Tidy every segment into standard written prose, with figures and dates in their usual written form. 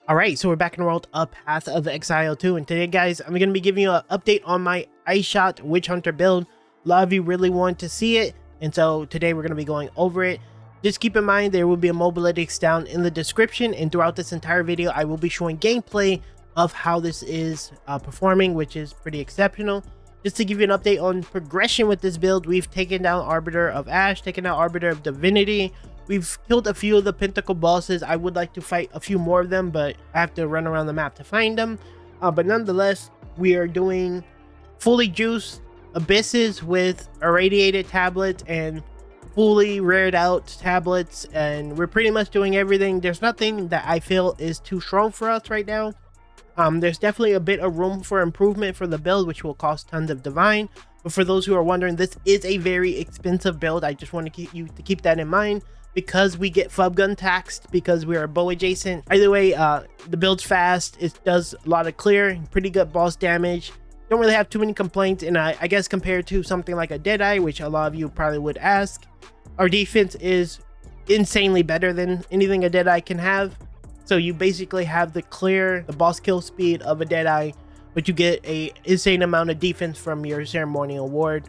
Alright, so we're back in the world of Path of Exile 2, and today guys, I'm going to be giving you an update on my Iceshot Witchunter build. A lot of you really want to see it, and so today we're going to be going over it. Just keep in mind there will be a mobalytics down in the description, and throughout this entire video I will be showing gameplay of how this is performing, which is pretty exceptional. Just to give you an update on progression with this build, we've taken down Arbiter of Ash, taken out Arbiter of Divinity. We've killed a few of the Pentacle bosses. I would like to fight a few more of them, but I have to run around the map to find them. But nonetheless, we are doing fully juiced abysses with irradiated tablets and fully rared out tablets, and we're pretty much doing everything. There's nothing that I feel is too strong for us right now. There's definitely a bit of room for improvement for the build, which will cost tons of divine. But for those who are wondering, this is a very expensive build. I just want to keep that in mind, because we get flub gun taxed because we are bow adjacent. Either way, the build's fast. It does a lot of clear, pretty good boss damage. Don't really have too many complaints, and I guess compared to something like a Deadeye, which a lot of you probably would ask, our defense is insanely better than anything a Deadeye can have. So you basically have the boss kill speed of a Deadeye, but you get a insane amount of defense from your ceremonial ward,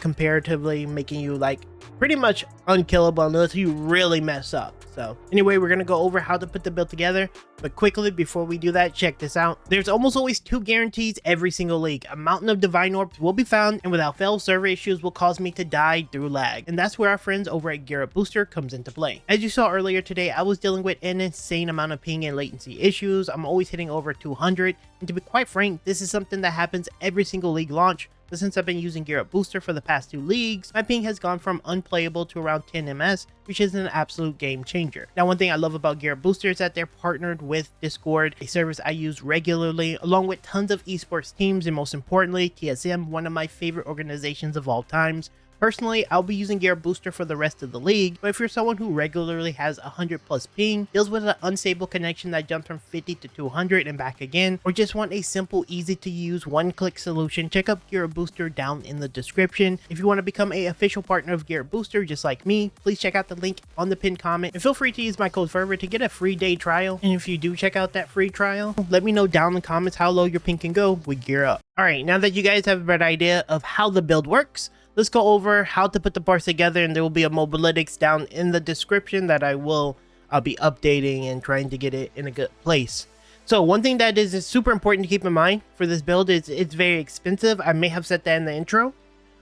comparatively making you like pretty much unkillable unless you really mess up. So anyway, we're gonna go over how to put the build together, but quickly before we do that, check this out. There's almost always 2 guarantees every single league. A mountain of divine orbs will be found, and without fail, server issues will cause me to die through lag, and that's where our friends over at Gear Up Booster comes into play. As you saw earlier today, I was dealing with an insane amount of ping and latency issues. I'm always hitting over 200, and to be quite frank, this is something that happens every single league launch. But since I've been using Gear Up Booster for the past 2 leagues, my ping has gone from unplayable to around 10 ms, which is an absolute game changer. Now, one thing I love about Gear Up Booster is that they're partnered with Discord, a service I use regularly, along with tons of esports teams, and most importantly, TSM, one of my favorite organizations of all times. Personally, I'll be using Gear Up Booster for the rest of the league, but if you're someone who regularly has 100 plus ping, deals with an unstable connection that jumps from 50 to 200 and back again, or just want a simple, easy to use, one-click solution, check out Gear Up Booster down in the description. If you want to become an official partner of Gear Up Booster just like me, please check out the link on the pinned comment, and feel free to use my code Fervor to get a free day trial. And if you do check out that free trial, let me know down in the comments how low your ping can go with Gear Up. Alright, now that you guys have a better idea of how the build works, let's go over how to put the parts together, and there will be a mobalytics down in the description that I'll be updating and trying to get it in a good place. So one thing that is super important to keep in mind for this build is it's very expensive. I may have said that in the intro.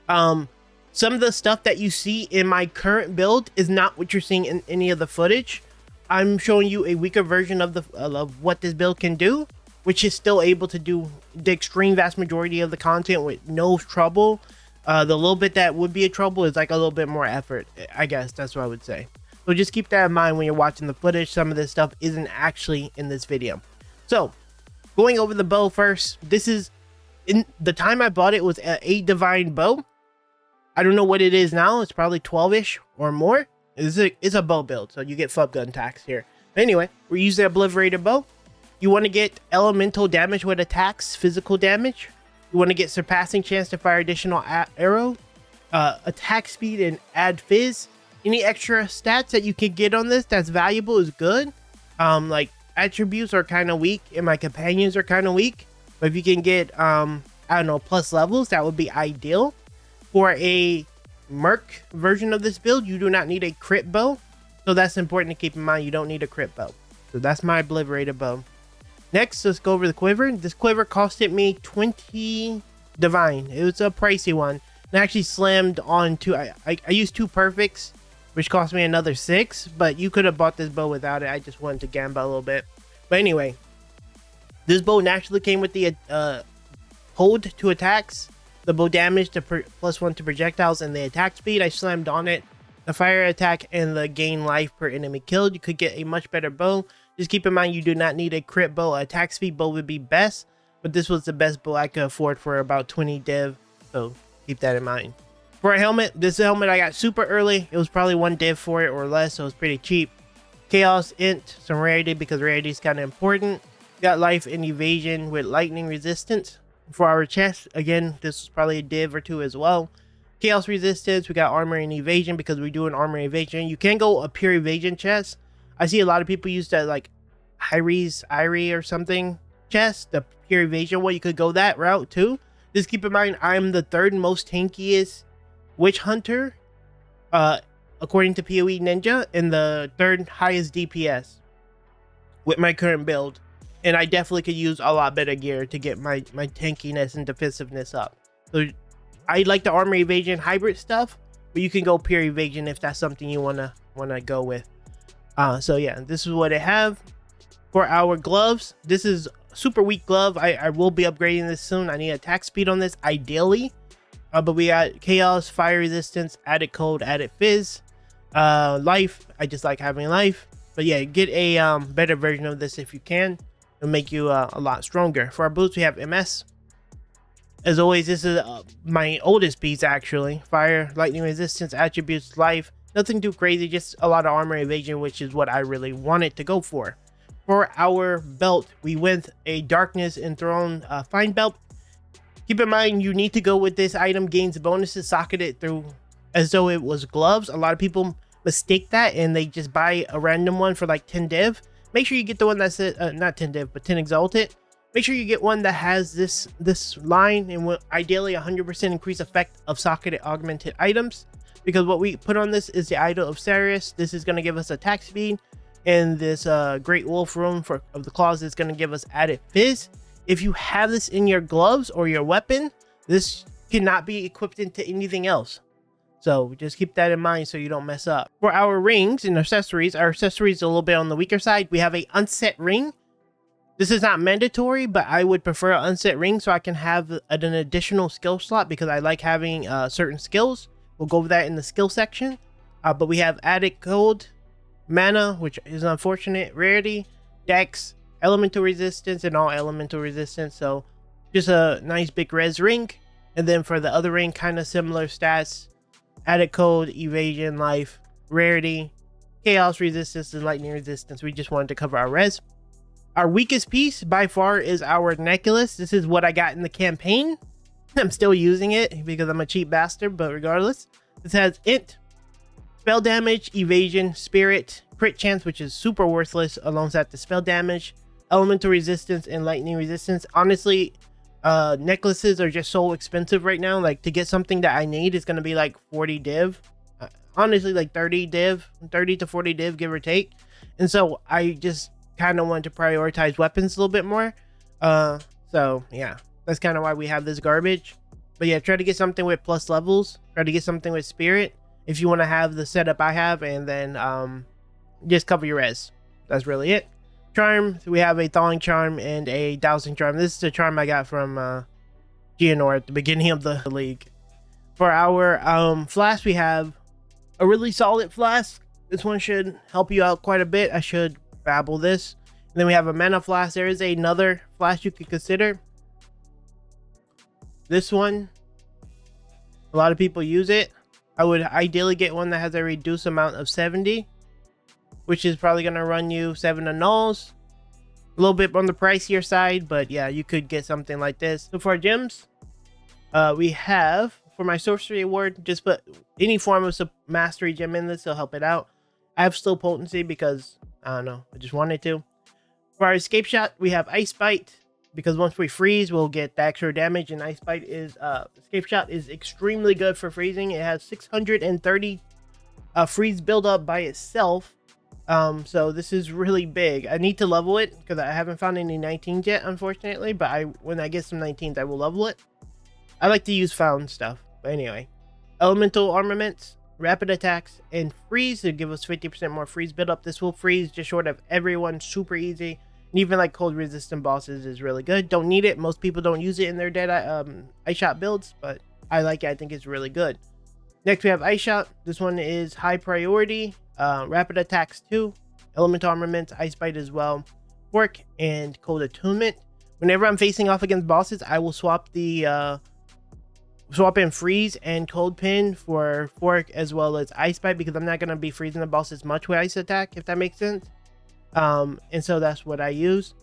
Some of the stuff that you see in my current build is not what you're seeing in any of the footage. I'm showing you a weaker version of what this build can do, which is still able to do the extreme vast majority of the content with no trouble. The little bit that would be a trouble is like a little bit more effort, I guess that's what I would say. So just keep that in mind when you're watching the footage. Some of this stuff isn't actually in this video. So going over the bow first, this is, in the time I bought it was an 8 divine bow. I don't know what it is now. It's probably 12ish or more. It's a bow build, so you get flub gun tax here. But anyway, we're using the obliterator bow. You want to get elemental damage with attacks, physical damage. You want to get surpassing chance to fire additional arrow, attack speed, and add fizz. Any extra stats that you can get on this that's valuable is good. Like attributes are kind of weak, and my companions are kind of weak. But if you can get, I don't know, plus levels, that would be ideal. For a merc version of this build, you do not need a crit bow. So that's important to keep in mind. You don't need a crit bow. So that's my obliterator bow. Next, let's go over the quiver. This quiver costed me 20 divine. It was a pricey one. And I actually slammed on I used 2 perfects, which cost me another 6. But you could have bought this bow without it. I just wanted to gamble a little bit. But anyway, this bow naturally came with the hold to attacks, the bow damage to +1 to projectiles, and the attack speed. I slammed on it. The fire attack and the gain life per enemy killed. You could get a much better bow. Just keep in mind you do not need a crit bow. Attack speed bow would be best, but this was the best bow I could afford for about 20 div, so keep that in mind. For a helmet, this helmet I got super early. It was probably 1 div for it or less, so it's pretty cheap. Chaos, int, some rarity because rarity is kind of important. Got life and evasion with lightning resistance. For our chest, again, this was probably a div or 2 as well. Chaos resistance, we got armor and evasion because we do an armor evasion. You can go a pure evasion chest. I see a lot of people use that like Irie or something chest, the pure evasion one. You could go that route too. Just keep in mind, I'm the third most tankiest witch hunter, according to PoE Ninja, and the third highest DPS with my current build. And I definitely could use a lot better gear to get my tankiness and defensiveness up. So I like the armor evasion hybrid stuff, but you can go pure evasion if that's something you wanna go with. So yeah, this is what I have for our gloves. This is super weak glove. I will be upgrading this soon. I need attack speed on this ideally, but we got chaos, fire resistance, added cold, added fizz, life. I just like having life, but yeah, get a better version of this if you can. It'll make you a lot stronger. For our boots, we have MS. As always, this is my oldest piece actually. Fire, lightning resistance, attributes, life. Nothing too crazy, just a lot of armor evasion, which is what I really wanted to go for. For our belt, we went a darkness enthroned fine belt. Keep in mind, you need to go with this item, gains bonuses, socket it through as though it was gloves. A lot of people mistake that and they just buy a random one for like 10 div. Make sure you get the one that's not 10 div, but 10 exalted. Make sure you get one that has this line and will ideally 100% increase effect of socketed augmented items. Because what we put on this is the Idol of Sarius. This is going to give us attack speed. And this Great Wolf Room of the Claws is going to give us added fizz. If you have this in your gloves or your weapon, this cannot be equipped into anything else. So just keep that in mind so you don't mess up. For our rings and accessories, our accessories are a little bit on the weaker side. We have a unset ring. This is not mandatory, but I would prefer an unset ring so I can have an additional skill slot because I like having certain skills. We'll go over that in the skill section. But we have added cold, mana, which is unfortunate, rarity, dex, elemental resistance, and all elemental resistance. So just a nice big res ring. And then for the other ring, kind of similar stats. Added code, evasion, life, rarity, chaos resistance, and lightning resistance. We just wanted to cover our res. Our weakest piece by far is our necklace. This is what I got in the campaign. I'm still using it because I'm a cheap bastard, but regardless. This has int, spell damage, evasion, spirit, crit chance, which is super worthless alongside the spell damage, elemental resistance, and lightning resistance. Honestly, necklaces are just so expensive right now. Like to get something that I need is going to be like 40 div. Honestly, like 30 div, 30 to 40 div, give or take. And so I just kind of want to prioritize weapons a little bit more. So yeah, that's kind of why we have this garbage. But yeah, try to get something with plus levels. Try to get something with spirit if you want to have the setup I have, and then just cover your res. That's really it. Charm, we have a thawing charm and a dowsing charm. This is the charm I got from Gianor at the beginning of the league. For our flask, we have a really solid flask. This one should help you out quite a bit. I should babble this. And then we have a mana flask. There is another flask you could consider. This one, a lot of people use it. I would ideally get one that has a reduced amount of 70, which is probably going to run you 7 annuls. A little bit on the pricier side, but yeah, you could get something like this. So for our gems, we have, for my sorcery award, just put any form of mastery gem in this, it'll help it out. I have slow potency because, I don't know, I just wanted to. For our escape shot, we have Ice Bite, because once we freeze, we'll get the extra damage, and Ice Bite is, escape shot is extremely good for freezing. It has 630 freeze build up by itself. So this is really big. I need to level it because I haven't found any 19s yet, unfortunately, but when I get some 19s, I will level it. I like to use found stuff, but anyway. Elemental armaments, rapid attacks, and freeze to give us 50% more freeze build up. This will freeze just short of everyone, super easy. And even like cold resistant bosses is really good. Don't need it. Most people don't use it in their dead Iceshot builds, but I like it. I think it's really good. Next we have Iceshot. This one is high priority. Rapid attacks too. Elemental armaments, Ice Bite as well. Fork and cold attunement. Whenever I'm facing off against bosses, I will swap the swap in freeze and cold pin for fork as well as Ice Bite, because I'm not going to be freezing the boss as much with ice attack, if that makes sense. And so that's what I use.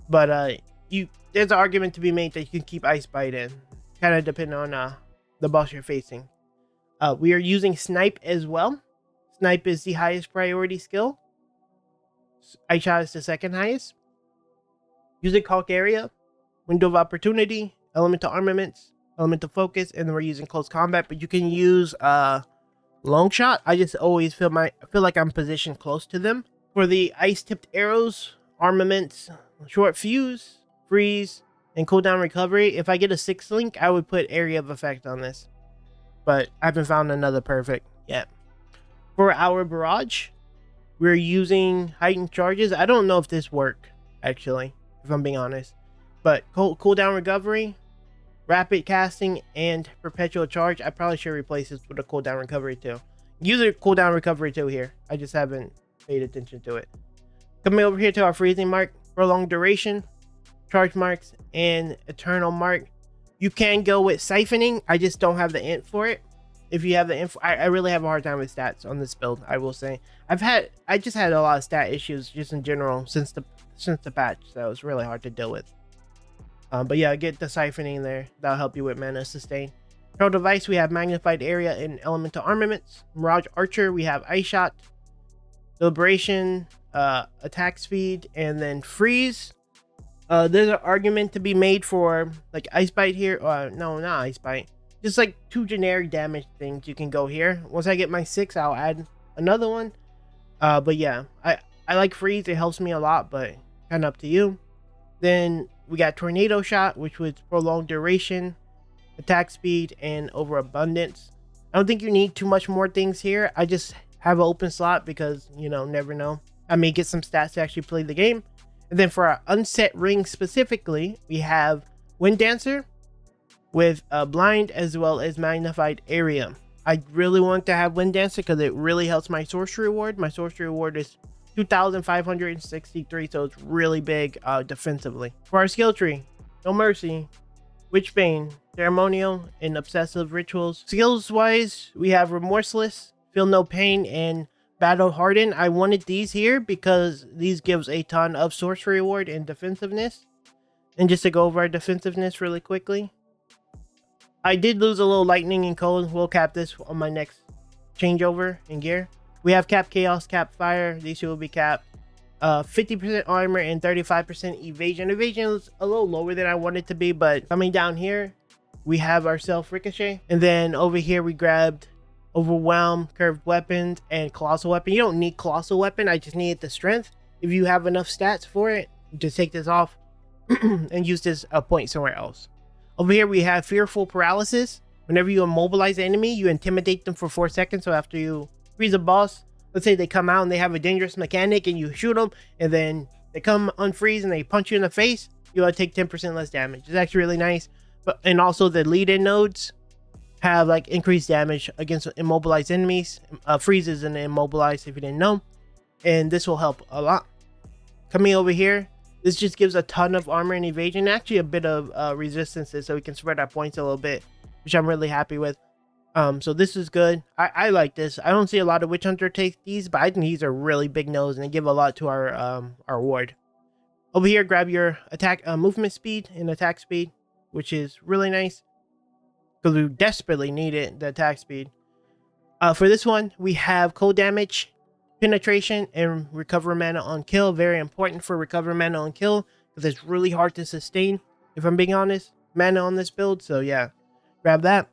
But there's an argument to be made that you can keep Ice Bite in, kind of depending on the boss you're facing. We are using Snipe as well. Snipe is the highest priority skill. Iceshot is the second highest. Music Hawk area, window of opportunity, elemental armaments, elemental focus, and then we're using close combat. But you can use long shot. I just always feel like I'm positioned close to them. For the ice tipped arrows, armaments, short fuse, freeze, and cooldown recovery. If I get a 6th link, I would put area of effect on this, but I haven't found another perfect yet. For our barrage, we're using heightened charges. I don't know if this work actually, if I'm being honest, but cooldown recovery, rapid casting, and perpetual charge. I probably should replace this with a cooldown recovery too. Use a cooldown recovery too here. I just haven't paid attention to it. Coming over here to our freezing mark, prolonged duration, charge marks, and eternal mark. You can go with siphoning. I just don't have the int for it. If you have the info, I really have a hard time with stats on this build, I will say. I just had a lot of stat issues just in general since the patch, so it's really hard to deal with. But yeah, get the siphoning there. That'll help you with mana sustain. Pro device, we have magnified area and elemental armaments. Mirage Archer, we have Iceshot, Liberation, attack speed, and then freeze. There's an argument to be made for like Ice Bite here. No, not Ice Bite. Just like 2 generic damage things you can go here. Once I get my 6, I'll add another one. But yeah, I like freeze. It helps me a lot, but kind of up to you. Then we got tornado shot, which was prolonged duration, attack speed, and overabundance. I don't think you need too much more things here. I just have an open slot because, you know, never know. I may get some stats to actually play the game. And then for our unset ring specifically, we have Wind Dancer with blind as well as magnified area. I really want to have Wind Dancer because it really helps my sorcery reward. My sorcery reward is 2,563, so it's really big defensively. For our skill tree, No Mercy, Witchbane, Ceremonial, and Obsessive Rituals. Skills wise, we have Remorseless, Feel No Pain, and Battle Hardened. I wanted these here because these gives a ton of sorcery reward and defensiveness. And just to go over our defensiveness really quickly, I did lose a little lightning and cold. We'll cap this on my next changeover in gear. We have cap chaos, cap fire. These two will be capped. 50% armor and 35% evasion. Evasion is a little lower than I want it to be, but coming down here, we have our self ricochet. And then over here, we grabbed overwhelm, curved weapons, and colossal weapon. You don't need colossal weapon. I just needed the strength. If you have enough stats for it, just take this off and use this point somewhere else. Over here, we have fearful paralysis. Whenever you immobilize an enemy, you intimidate them for 4 seconds. So after you freeze a boss, let's say they come out and they have a dangerous mechanic and you shoot them, and then they come unfreeze and they punch you in the face, you'll take 10% less damage. It's actually really nice. And also the lead-in nodes have like increased damage against immobilized enemies. Freezes and immobilized if you didn't know. And this will help a lot. Coming over here, this just gives a ton of armor and evasion, actually a bit of resistances, so we can spread our points a little bit, which I'm really happy with. So this is good. I like this. I don't see a lot of Witchunter take these, but I think these are really big nose and they give a lot to our ward. Over here, grab your attack movement speed and attack speed, which is really nice because we desperately need it, the attack speed. For this one, we have cold damage, penetration, and recover mana on kill. Very important for recover mana on kill because it's really hard to sustain, if I'm being honest, mana on this build. So yeah, grab that.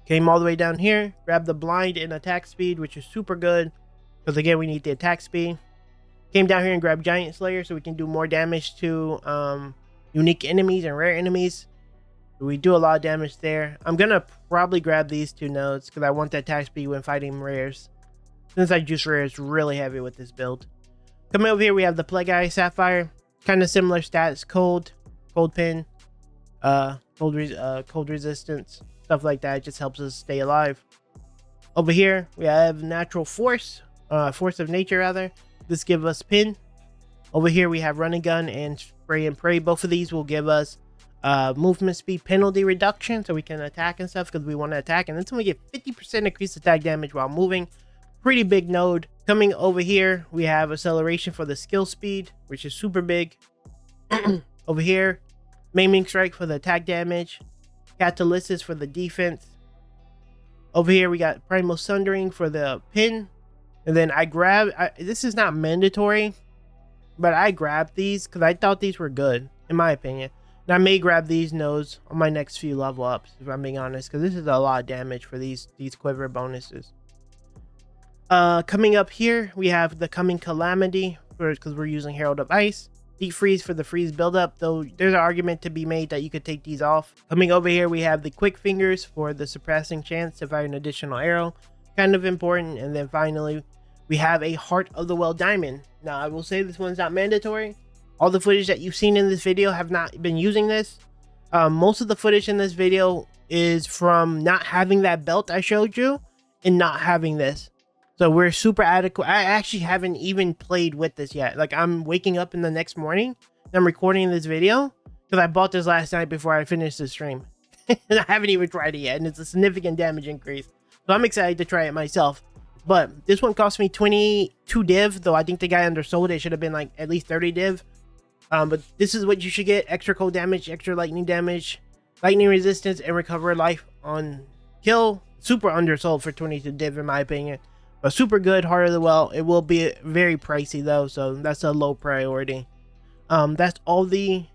Came all the way down here, grab the blind and attack speed, which is super good because again we need the attack speed. Came down here and grabbed Giant Slayer so we can do more damage to unique enemies and rare enemies. We do a lot of damage there. I'm gonna probably grab these 2 nodes because I want the attack speed when fighting rares, since I juice rares really heavy with this build. Coming over here, we have the Plague Eye Sapphire, kind of similar stats: cold pin, cold resistance, stuff like that. It just helps us stay alive. Over here, we have natural force, force of nature rather. This gives us pin. Over here, we have run and gun and spray and pray. Both of these will give us movement speed penalty reduction, so we can attack and stuff because we want to attack. And then we get 50% increased attack damage while moving. Pretty big node. Coming over here, we have acceleration for the skill speed, which is super big. Over here, maiming strike for the attack damage, catalysis for the defense. Over here, we got primal sundering for the pin, And then I grabbed, this is not mandatory, but I grabbed these because I thought these were good, in my opinion. And I may grab these nodes on my next few level ups, if I'm being honest, because this is a lot of damage for these quiver bonuses. Coming up here, we have the Coming Calamity, because we're using Herald of Ice. Deep Freeze for the freeze buildup, though there's an argument to be made that you could take these off. Coming over here, we have the Quick Fingers for the suppressing chance to fire an additional arrow. Kind of important. And then finally, we have a Heart of the Well Diamond. Now, I will say this one's not mandatory. All the footage that you've seen in this video have not been using this. Most of the footage in this video is from not having that belt I showed you and not having this. So we're super adequate. I actually haven't even played with this yet. Like, I'm waking up in the next morning and I'm recording this video because I bought this last night before I finished the stream. And I haven't even tried it yet, and it's a significant damage increase. So I'm excited to try it myself. But this one cost me 22 div, though I think the guy undersold it. Should have been like at least 30 div. But this is what you should get: extra cold damage, extra lightning damage, lightning resistance, and recover life on kill. Super undersold for 22 div in my opinion. But super good. Heart of the Well. It will be very pricey though, so that's a low priority. That's all the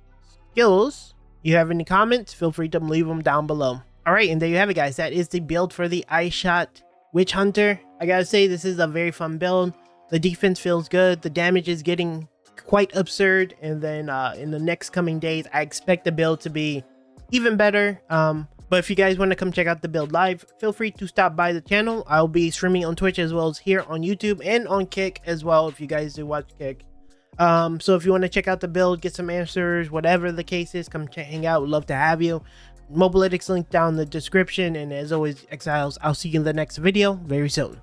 skills. You have any comments, feel free to leave them down below. All right, and there you have it, guys. That is the build for the Iceshot Witchunter. I gotta say, this is a very fun build. The defense feels good. The damage is getting quite absurd. And then in the next coming days, I expect the build to be even better. But if you guys want to come check out the build live, feel free to stop by the channel. I'll be streaming on Twitch as well as here on YouTube and on Kick as well, if you guys do watch Kick. So if you want to check out the build, get some answers, whatever the case is, come hang out. We'd love to have you. Mobilytics link down in the description. And as always, Exiles, I'll see you in the next video very soon.